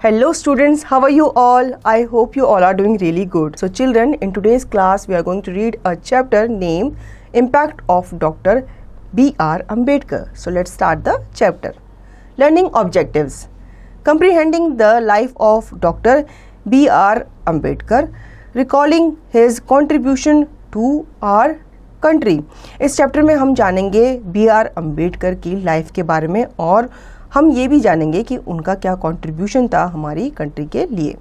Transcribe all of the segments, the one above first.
Hello students, how are you all? I hope you all are doing really good. So children, in today's class we are going to read a chapter named Impact of Dr. B.R. Ambedkar. So let's start the chapter. Learning objectives. Comprehending the life of Dr. B.R. Ambedkar, recalling his contribution to our country. इस chapter में हम जानेंगे B.R. Ambedkar की life के बारे में और हम ये भी जानेंगे कि उनका क्या कंट्रीब्यूशन था हमारी कंट्री के लिए.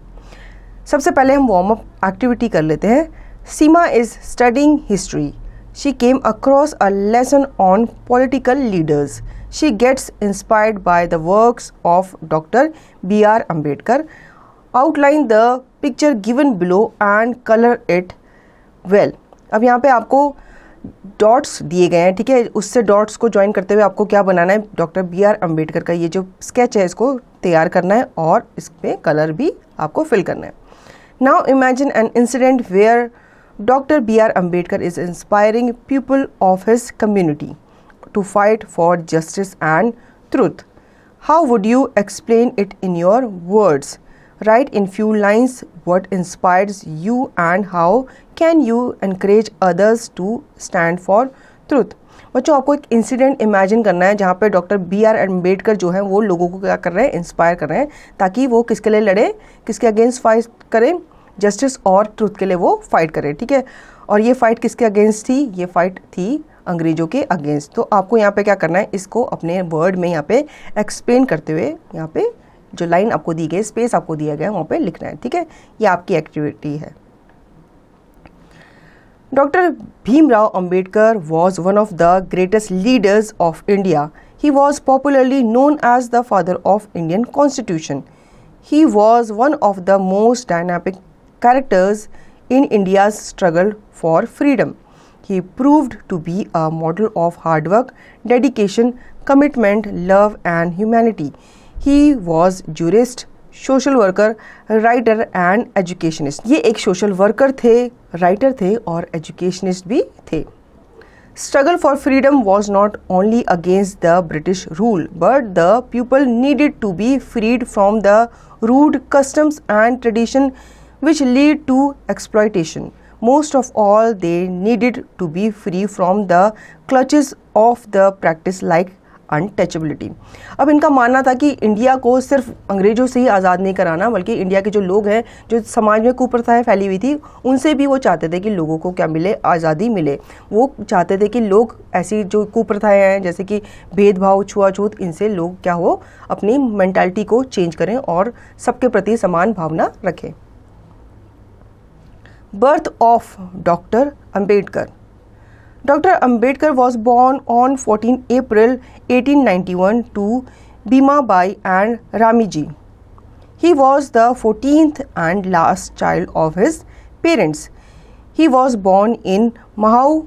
सबसे पहले हम वार्म अप एक्टिविटी कर लेते हैं. Seema is studying history. She came across a lesson on political leaders. She gets inspired by the works of doctor B.R. Ambedkar. Outline the picture given below and colour it well. अब यहाँ पे आपको dots दिए गए हैं, ठीक है. उससे डॉट्स को ज्वाइन करते हुए आपको क्या बनाना है, डॉक्टर B.R. अम्बेडकर का ये जो स्केच है इसको तैयार करना है और इसमें कलर भी आपको फिल करना है. Now imagine an incident where doctor B.R. Ambedkar is inspiring people of his community to fight for justice and truth. How would you explain it in your words? Write in few lines what inspires you and how can you encourage others to stand for truth. बच्चों, आपको एक incident imagine करना है जहाँ पे doctor B.R. Ambedkar जो है वो लोगों को क्या कर रहे हैं, इंस्पायर कर रहे हैं ताकि वो किसके लिए लड़े, किसके अगेंस्ट फाइट करें, जस्टिस और ट्रूथ के लिए वो फाइट करें, ठीक है. और ये फाइट किसके अगेंस्ट थी, ये फाइट थी अंग्रेजों के अगेंस्ट. तो आपको यहाँ पे क्या करना है, इसको अपने वर्ड में यहाँ पे एक्सप्लेन करते हुए यहाँ पे जो लाइन आपको दी गई, स्पेस आपको दिया गया वहाँ पे लिखना है, ठीक है. ये आपकी एक्टिविटी है. Doctor Bhimrao Ambedkar was one of the greatest leaders of India. He was popularly known as the father of Indian constitution. He was one of the most dynamic characters in India's struggle for freedom. He proved to be a model of hard work, dedication, commitment, love and humanity. He was jurist, social worker, writer and educationist. ये एक social worker थे, writer थे और educationist भी थे. Struggle for freedom was not only against the British rule but the people needed to be freed from the rude customs and tradition which lead to exploitation. Most of all, they needed to be free from the clutches of the practice like untouchability. अब इनका मानना था कि India को सिर्फ अंग्रेजों से ही आज़ाद नहीं कराना बल्कि इंडिया के जो लोग हैं, जो समाज में कुप्रथाएं फैली हुई थी, उनसे भी वो चाहते थे कि लोगों को क्या मिले, आज़ादी मिले. वो चाहते थे कि लोग ऐसी जो कुप्रथाएं हैं जैसे कि भेदभाव, छुआछूत, इनसे लोग क्या हो, अपनी मेंटालिटी को चेंज करें और सबके प्रति समान भावना रखें. Birth of Dr. Ambedkar. Dr. Ambedkar was born on 14 April 1891 to Bhima Bai and Ramiji. He was the 14th and last child of his parents. He was born in Mahau,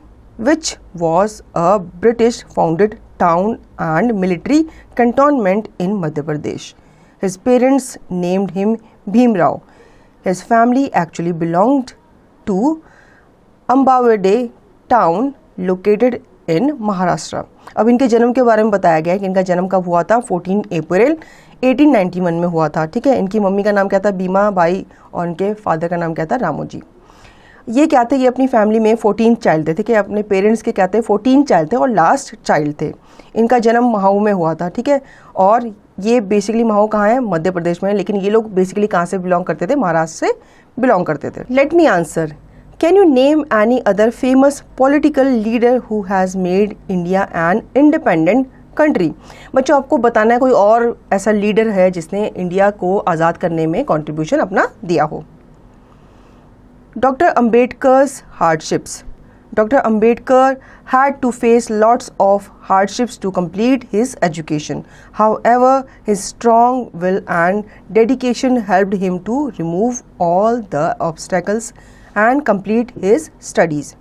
which was a British founded town and military cantonment in Madhya Pradesh. His parents named him Bhimrao. His family actually belonged to Ambavade town located in Maharashtra. अब इनके जन्म के बारे में बताया गया है कि इनका जन्म कब हुआ था, 14 अप्रैल 1891 में हुआ था, ठीक है. इनकी मम्मी का नाम क्या था, बीमा बाई, और इनके फादर का नाम क्या था, रामोजी. ये क्या थे, ये अपनी फैमिली में 14 चाइल्ड थे, ठीक है. अपने पेरेंट्स के क्या थे, 14 चाइल्ड थे और लास्ट चाइल्ड थे. इनका जन्म महाऊ में हुआ था, ठीक है. और ये बेसिकली महाऊ कहाँ है, मध्य प्रदेश में है, लेकिन ये लोग बेसिकली कहाँ से बिलोंग करते थे, महाराष्ट्र से बिलोंग करते थे. Let me answer. Can you name any other famous political leader who has made India an independent country. बच्चों, आपको बताना है कोई और ऐसा लीडर है जिसने इंडिया को आज़ाद करने में कंट्रीब्यूशन अपना दिया हो. Doctor Ambedkar's hardships. Dr. Ambedkar had to face lots of hardships to complete his education. However, his strong will and dedication helped him to remove all the obstacles and complete his studies.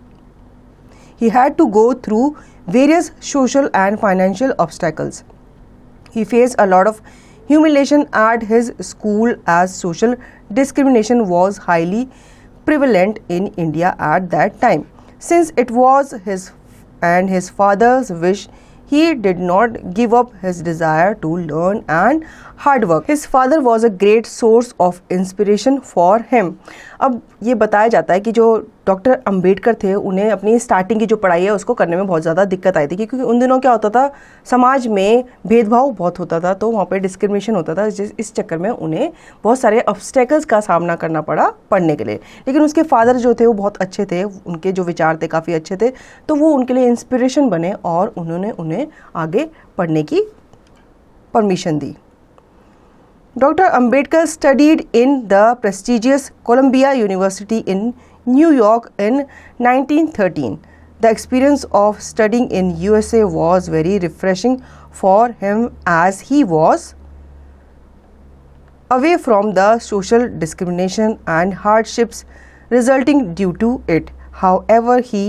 He had to go through various social and financial obstacles. He faced a lot of humiliation at his school as social discrimination was highly prevalent in India at that time. Since it was his father's wish, He did not give up his desire to learn and hard work. His father was a great source of inspiration for him. अब ये बताया जाता है कि जो doctor Ambedkar थे उन्हें अपनी स्टार्टिंग की जो पढ़ाई है उसको करने में बहुत ज़्यादा दिक्कत आई थी, क्योंकि उन दिनों क्या होता था, समाज में भेदभाव बहुत होता था, तो वहाँ पे डिस्क्रिमिनेशन होता था। इस चक्कर में उन्हें बहुत सारे ऑब्स्टेकल्स का सामना करना पड़ा पढ़ने के लिए। लेकिन उसके फादर जो थे वो बहुत अच्छे थे, उनके जो विचार थे काफ़ी अच्छे थे, तो वो उनके लिए इंस्पिरेशन बने और उन्होंने उन्हें आगे पढ़ने की permission the. Dr. Ambedkar studied in the prestigious Columbia University in New York in 1913. The experience of studying in USA was very refreshing for him as he was away from the social discrimination and hardships resulting due to it. However, he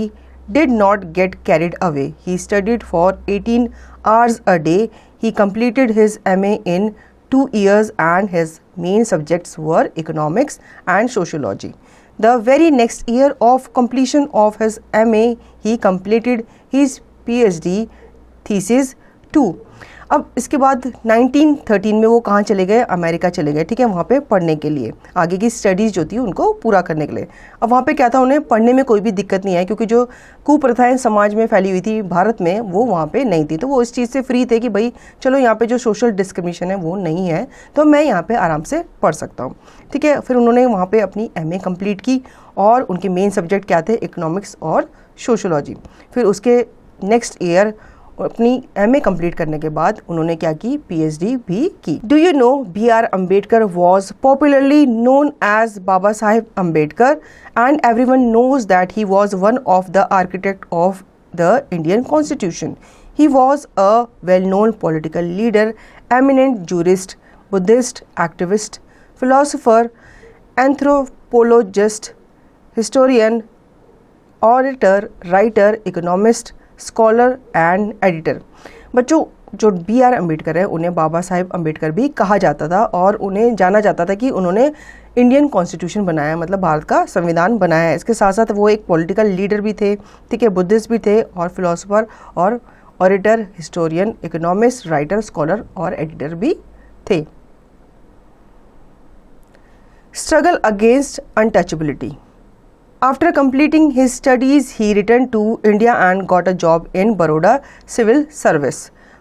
did not get carried away. He studied for 18 hours a day. He completed his MA in 2 years and his main subjects were economics and sociology. The very next year of completion of his MA, he completed his PhD thesis too. अब इसके बाद 1913 में वो कहाँ चले गए, America चले गए, ठीक है, वहाँ पे पढ़ने के लिए, आगे की स्टडीज़ जो थी उनको पूरा करने के लिए। अब वहाँ पे क्या था, उन्हें पढ़ने में कोई भी दिक्कत नहीं आई, क्योंकि जो कुप्रथाएं समाज में फैली हुई थी भारत में वो वहाँ पे नहीं थी, तो वो इस चीज़ से फ्री थे कि भाई चलो यहाँ पे जो सोशल डिस्क्रिमिनेशन है वो नहीं है, तो मैं यहाँ पर आराम से पढ़ सकता हूँ, ठीक है। फिर उन्होंने वहाँ पर अपनी MA कंप्लीट की और उनके मेन सब्जेक्ट क्या थे, इकोनॉमिक्स और सोशोलॉजी। फिर उसके नेक्स्ट ईयर अपनी MA कंप्लीट करने के बाद उन्होंने क्या की, PhD भी की। Do you know B.R. Ambedkar was popularly known as Baba Saheb Ambedkar and everyone knows that he was one of the architect of the Indian constitution. He was a well known political leader, eminent jurist, Buddhist activist, philosopher, anthropologist, historian, auditor, writer, economist, scholar and editor. बच्चों, जो B.R. Ambedkar है उन्हें बाबा साहेब अम्बेडकर भी कहा जाता था और उन्हें जाना जाता था कि उन्होंने इंडियन कॉन्स्टिट्यूशन बनाया, मतलब भारत का संविधान बनाया है। इसके साथ साथ वो एक पॉलिटिकल लीडर भी थे, ठीक है, बुद्धिस्ट भी थे और फिलोसोफर और auditor, historian, economist, writer, scholar और एडिटर भी थे। Struggle against untouchability. After completing his studies, he returned to India and got a job in Baroda civil service.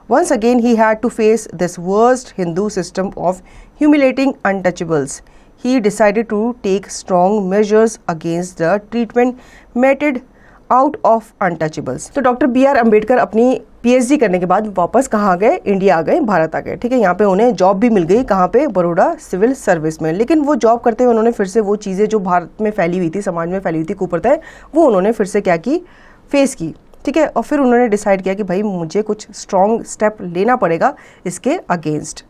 Once again, he had to face this worst Hindu system of humiliating untouchables. He decided to take strong measures against the treatment meted out of untouchables. तो doctor B.R. Ambedkar अपनी PhD करने के बाद वापस कहाँ आ गए, India आ गए, भारत आ गए, ठीक है। यहाँ पे उन्हें जॉब भी मिल गई, कहाँ पे, बड़ौदा सिविल सर्विस में। लेकिन वो जॉब करते हुए उन्होंने फिर से वो चीज़ें जो भारत में फैली हुई थी, समाज में फैली हुई थी, कुप्रथाएं, वो उन्होंने फिर से क्या की, फेस की, ठीक है। और फिर उन्होंने डिसाइड किया कि भाई मुझे कुछ स्ट्रॉन्ग स्टेप लेना पड़ेगा इसके against.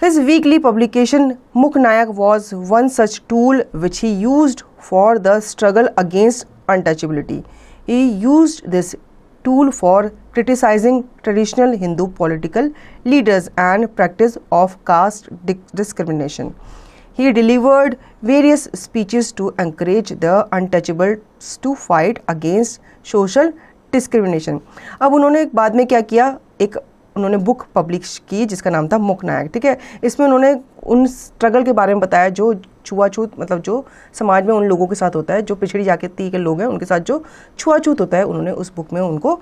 His weekly publication Mukh Nayak was one such tool which he used for the struggle against untouchability. He used this tool for criticizing traditional Hindu political leaders and practice of caste discrimination. He delivered various speeches to encourage the untouchables to fight against social discrimination. अब उन्होंने बाद में क्या किया, एक उन्होंने book publish की जिसका नाम था मुख नायक, ठीक है। इसमें उन्होंने उन स्ट्रगल के बारे में बताया जो छुआछूत, मतलब जो समाज में उन लोगों के साथ होता है, जो पिछड़ी जाति के लोग हैं उनके साथ जो छुआछूत होता है, उन्होंने उस बुक में उनको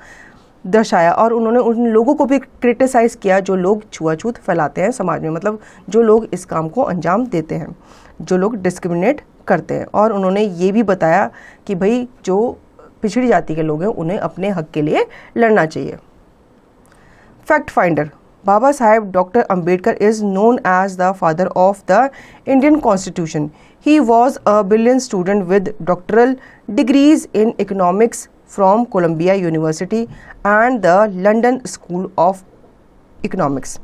दर्शाया और उन्होंने उन लोगों को भी क्रिटिसाइज़ किया जो लोग छुआछूत फैलाते हैं समाज में, मतलब जो लोग इस काम को अंजाम देते हैं, जो लोग डिस्क्रिमिनेट करते हैं। और उन्होंने ये भी बताया कि भाई जो पिछड़ी जाति के लोग हैं उन्हें अपने हक के लिए लड़ना चाहिए। Fact finder. Baba Saheb Dr. Ambedkar is known as the father of the Indian Constitution. He was a brilliant student with doctoral degrees in economics from Columbia University and the London School of Economics.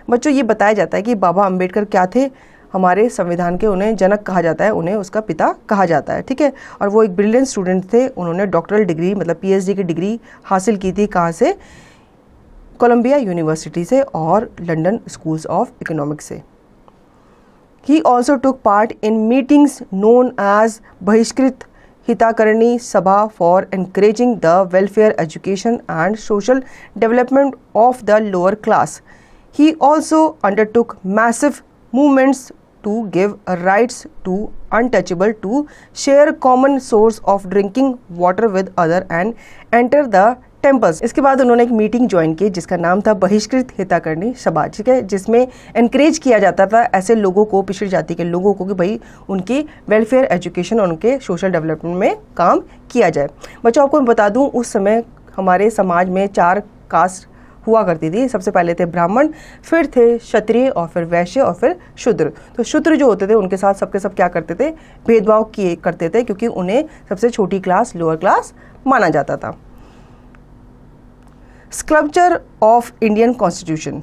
बच्चों, ये बताया जाता है कि बाबा अम्बेडकर क्या थे, हमारे संविधान के उन्हें जनक कहा जाता है, उन्हें उसका पिता कहा जाता है, ठीक है। और वो एक ब्रिलियंट स्टूडेंट थे, उन्होंने डॉक्टरल डिग्री मतलब PhD की डिग्री हासिल की थी, कहाँ से, कोलंबिया यूनिवर्सिटी से और लंदन स्कूल्स ऑफ इकोनॉमिक्स से। He also took part in meetings known as Bahishkrit Hitakarni Sabha for encouraging the welfare, education and social development of the lower class. He also undertook massive movements to give rights to untouchable to share common source of drinking water with other and enter the temples. इसके बाद उन्होंने एक meeting join की जिसका नाम था बहिष्कृत हिताकर्णी सभा, ठीक है, जिसमें एनकरेज किया जाता था ऐसे लोगों को, पिछड़ी जाति के लोगों को, कि भाई उनकी वेलफेयर, एजुकेशन और उनके सोशल डेवलपमेंट में काम किया जाए। बच्चों आपको मैं बता दूं, उस समय हमारे समाज में 4 कास्ट हुआ करती थी। सबसे पहले थे ब्राह्मण, फिर थे क्षत्रिय और फिर वैश्य और फिर शूद्र। तो शूद्र जो होते थे उनके साथ सबके सब क्या करते थे, भेदभाव किए करते थे, क्योंकि उन्हें सबसे छोटी क्लास, लोअर क्लास माना जाता था। Sculpture of Indian Constitution.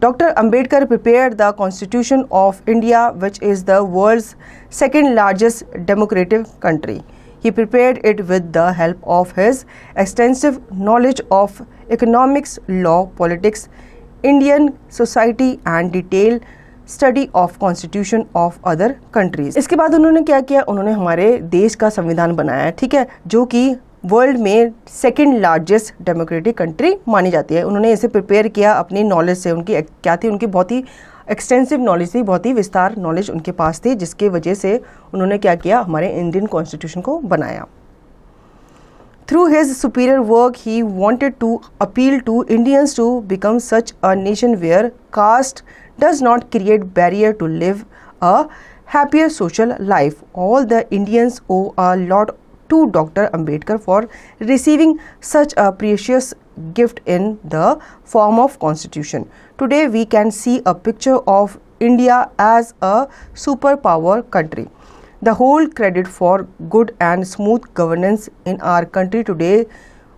Dr. Ambedkar prepared the Constitution of India, which is the world's second largest democratic country. He prepared it with the help of his extensive knowledge of economics, law, politics, Indian society and detailed study of constitution of other countries. इसके बाद उन्होंने क्या किया, उन्होंने हमारे देश का संविधान बनाया, ठीक है, जो कि वर्ल्ड में सेकंड लार्जेस्ट डेमोक्रेटिक कंट्री मानी जाती है। उन्होंने इसे प्रिपेयर किया अपनी नॉलेज से। उनकी क्या थी, उनकी बहुत ही एक्सटेंसिव नॉलेज थी, बहुत ही विस्तार नॉलेज उनके पास थी, जिसके वजह से उन्होंने क्या किया, हमारे इंडियन कॉन्स्टिट्यूशन को बनाया। Through his superior work, he wanted to appeal to Indians to become such a nation where caste does not create barrier to live a happier social life. All the Indians owe a lot to Dr. Ambedkar for receiving such a precious gift in the form of Constitution. Today we can see a picture of India as a superpower country. The whole credit for good and smooth governance in our country today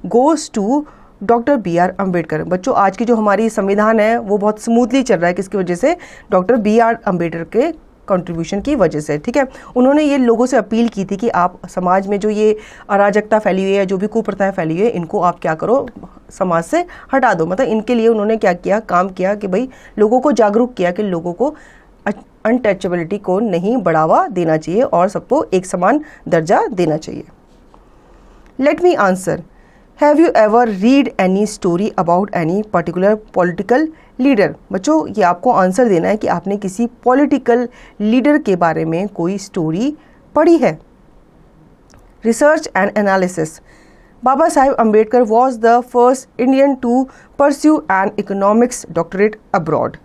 goes to doctor B.R. Ambedkar. बच्चों आज की जो हमारी संविधान है वो बहुत smoothly चल रहा है, किसकी वजह से, डॉक्टर B.R. अम्बेडकर के कंट्रीब्यूशन की वजह से, ठीक है। उन्होंने ये लोगों से अपील की थी कि आप समाज में जो ये अराजकता फैली हुई है, जो भी कुप्रथाएं फैली हुई है, इनको आप क्या करो, समाज से हटा दो। मतलब इनके लिए उन्होंने क्या किया, काम किया कि भाई लोगों को जागरूक किया कि लोगों को अनटचेबिलिटी को नहीं बढ़ावा देना चाहिए और सबको एक समान दर्जा देना चाहिए। Let me answer, have you ever read any story about any particular political leader. बच्चों ये आपको आंसर देना है कि आपने किसी पॉलिटिकल लीडर के बारे में कोई स्टोरी पढ़ी है। Research and analysis, Baba Saheb Ambedkar was the first Indian to pursue an economics doctorate abroad.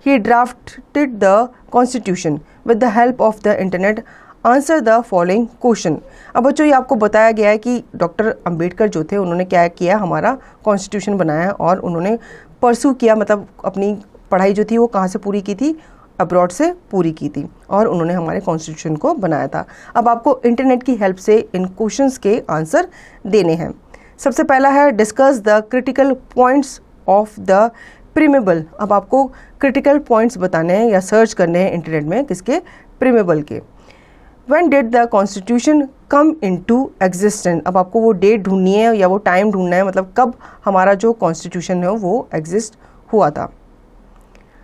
He drafted the constitution with the help of the internet. Answer the following question. अब बच्चों ये आपको बताया गया है कि डॉक्टर अंबेडकर जो थे उन्होंने क्या किया, हमारा कॉन्स्टिट्यूशन बनाया और उन्होंने परस्यू किया, मतलब अपनी पढ़ाई जो थी वो कहाँ से पूरी की थी, अब्रॉड से पूरी की थी और उन्होंने हमारे कॉन्स्टिट्यूशन को बनाया था। अब आपको इंटरनेट की हेल्प से इन क्वेश्चंस के आंसर देने हैं। सबसे पहला है discuss the critical points of the preamble. अब आपको क्रिटिकल पॉइंट्स बताने हैं या सर्च करने हैं इंटरनेट में, किसके, प्रीमेबल के। When did the constitution come into existence. अब आपको वो डेट ढूंढनी है या वो टाइम ढूंढना है, मतलब कब हमारा जो कॉन्स्टिट्यूशन है वो एग्जिस्ट हुआ था।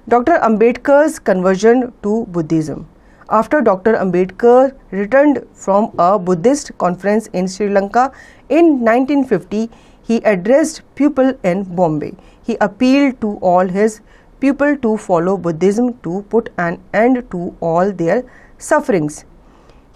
Doctor Ambedkar's conversion to Buddhism. After Dr. Ambedkar returned from a Buddhist conference in Sri Lanka in 1950, he addressed people in Bombay. He appealed to all his people to follow Buddhism to put an end to all their sufferings.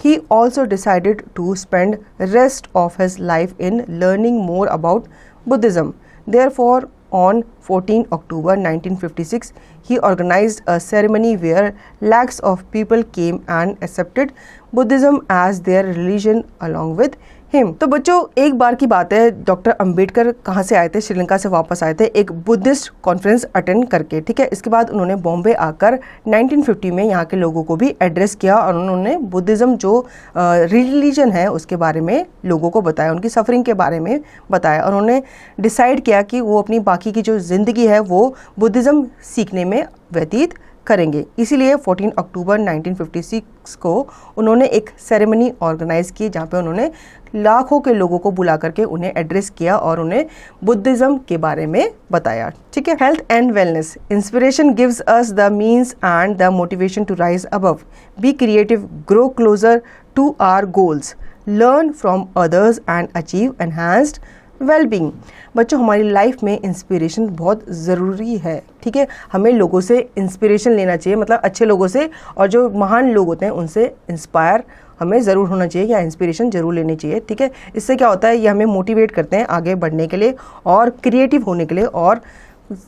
He also decided to spend rest of his life in learning more about Buddhism. Therefore, on 14 October 1956, he organized a ceremony where lakhs of people came and accepted Buddhism as their religion along with him. तो बच्चों एक बार की बात है, doctor Ambedkar कहाँ से आए थे, श्रीलंका से वापस आए थे एक बुद्धिस्ट कॉन्फ्रेंस अटेंड करके, ठीक है। इसके बाद उन्होंने बॉम्बे आकर 1950 में यहाँ के लोगों को भी एड्रेस किया और उन्होंने बुद्धिज़्म जो रिलीजन है उसके बारे में लोगों को बताया, उनकी सफरिंग के बारे में बताया और उन्होंने डिसाइड किया कि वो अपनी बाकी की जो ज़िंदगी है वो बुद्धिज़्म सीखने में व्यतीत करेंगे। इसीलिए 14 अक्टूबर 1956 को उन्होंने एक सेरेमनी ऑर्गेनाइज की जहाँ पे उन्होंने लाखों के लोगों को बुला करके उन्हें एड्रेस किया और उन्हें बुद्धिज़्म के बारे में बताया, ठीक है। Health and wellness, inspiration gives us the means and the motivation to rise above, be creative, grow closer to our goals, learn from others and achieve enhanced wellbeing. बच्चों हमारी लाइफ में इंस्पिरेशन बहुत ज़रूरी है, ठीक है। हमें लोगों से इंस्पिरेशन लेना चाहिए, मतलब अच्छे लोगों से, और जो महान लोग होते हैं उनसे इंस्पायर हमें ज़रूर होना चाहिए या इंस्पिरेशन ज़रूर लेनी चाहिए, ठीक है। इससे क्या होता है, ये हमें मोटिवेट करते हैं आगे बढ़ने के लिए और क्रिएटिव होने के लिए और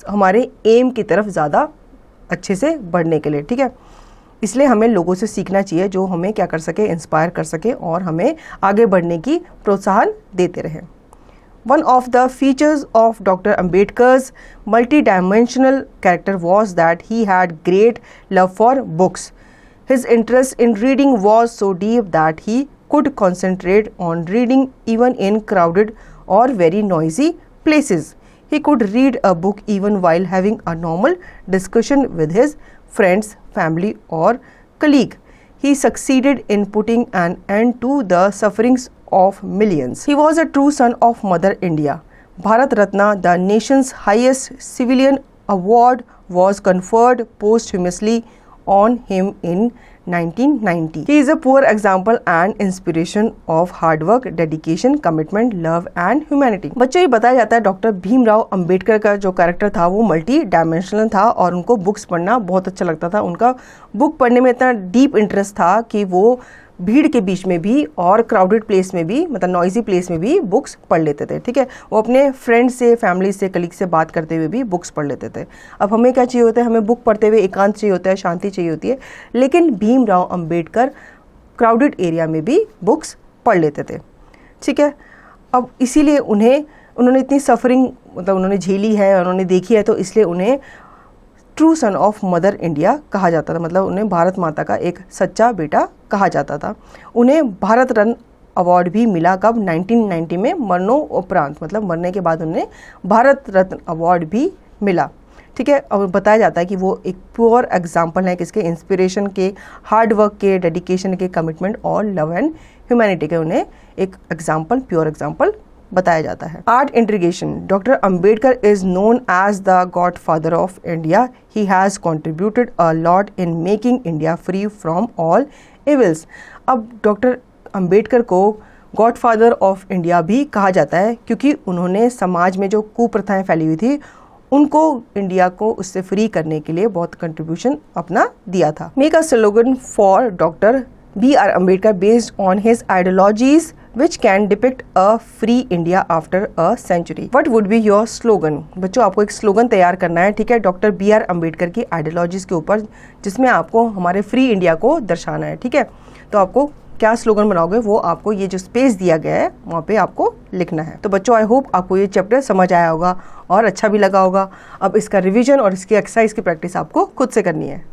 हमारे एम की तरफ ज़्यादा अच्छे से बढ़ने के लिए, ठीक है। इसलिए हमें लोगों से सीखना चाहिए जो हमें क्या कर सके, इंस्पायर कर सके और हमें आगे बढ़ने की प्रोत्साहन देते रहें। One of the features of Dr. Ambedkar's multidimensional character was that he had great love for books. His interest in reading was so deep that he could concentrate on reading even in crowded or very noisy places. He could read a book even while having a normal discussion with his friends, family or colleague. He succeeded in putting an end to the sufferings of millions. He was a true son of Mother India. Bharat Ratna, the nation's highest civilian award, was conferred posthumously on him in 1990. He is a poor example and inspiration of hard work, dedication, commitment, love and humanity. बच्चों, ये बताया जाता है doctor Bhimrao Ambedkar का जो character था वो multi dimensional था और उनको बुक्स पढ़ना बहुत अच्छा लगता था। उनका बुक पढ़ने में इतना डीप इंटरेस्ट था कि वो भीड़ के बीच में भी और क्राउडेड प्लेस में भी, मतलब नॉइजी प्लेस में भी बुक्स पढ़ लेते थे, ठीक है। वो अपने फ्रेंड से, फैमिली से, कलीग से बात करते हुए भी बुक्स पढ़ लेते थे। अब हमें क्या चाहिए होता है, हमें बुक पढ़ते हुए एकांत चाहिए होता है, शांति चाहिए होती है, लेकिन भीमराव अंबेडकर क्राउडेड एरिया में भी बुक्स पढ़ लेते थे, ठीक है। अब इसीलिए उन्होंने इतनी सफरिंग मतलब उन्होंने झेली है, उन्होंने देखी है, तो इसलिए उन्हें true son of mother India कहा जाता था, मतलब उन्हें भारत माता का एक सच्चा बेटा कहा जाता था। उन्हें भारत रत्न अवार्ड भी मिला, कब, 1990 में, मरणोपरांत, मतलब मरने के बाद उन्हें भारत रत्न अवार्ड भी मिला, ठीक है। और बताया जाता है कि वो एक प्योर एग्जाम्पल है किसके, इंस्पिरेशन के, हार्ड वर्क के, डेडिकेशन के, कमिटमेंट और लव एंड ह्यूमैनिटी के उन्हें एक एग्जाम्पल, प्योर एग्जाम्पल बताया जाता है। Art integration. Doctor Ambedkar is known as the godfather of India. He has contributed a lot in making India free from all evils. अब डॉक्टर अंबेडकर को गॉडफादर ऑफ इंडिया भी कहा जाता है क्योंकि उन्होंने समाज में जो कुप्रथाएं फैली हुई थी उनको, इंडिया को उससे फ्री करने के लिए बहुत कंट्रीब्यूशन अपना दिया था। Make a slogan for doctor B.R. Ambedkar based on his ideologies which can depict a free India after a century. What would be your slogan? बच्चों, आपको एक स्लोगन तैयार करना है, ठीक है, डॉक्टर B.R. अम्बेडकर की आइडियोलॉजीज के ऊपर, जिसमें आपको हमारे फ्री इंडिया को दर्शाना है, ठीक है। तो आपको क्या स्लोगन बनाओगे वो आपको ये जो स्पेस दिया गया है वहाँ पे आपको लिखना है। तो बच्चों, आई होप आपको ये चैप्टर समझ आया होगा और अच्छा भी लगा होगा। अब इसका रिवीजन और इसकी एक्सरसाइज की प्रैक्टिस आपको खुद से करनी है।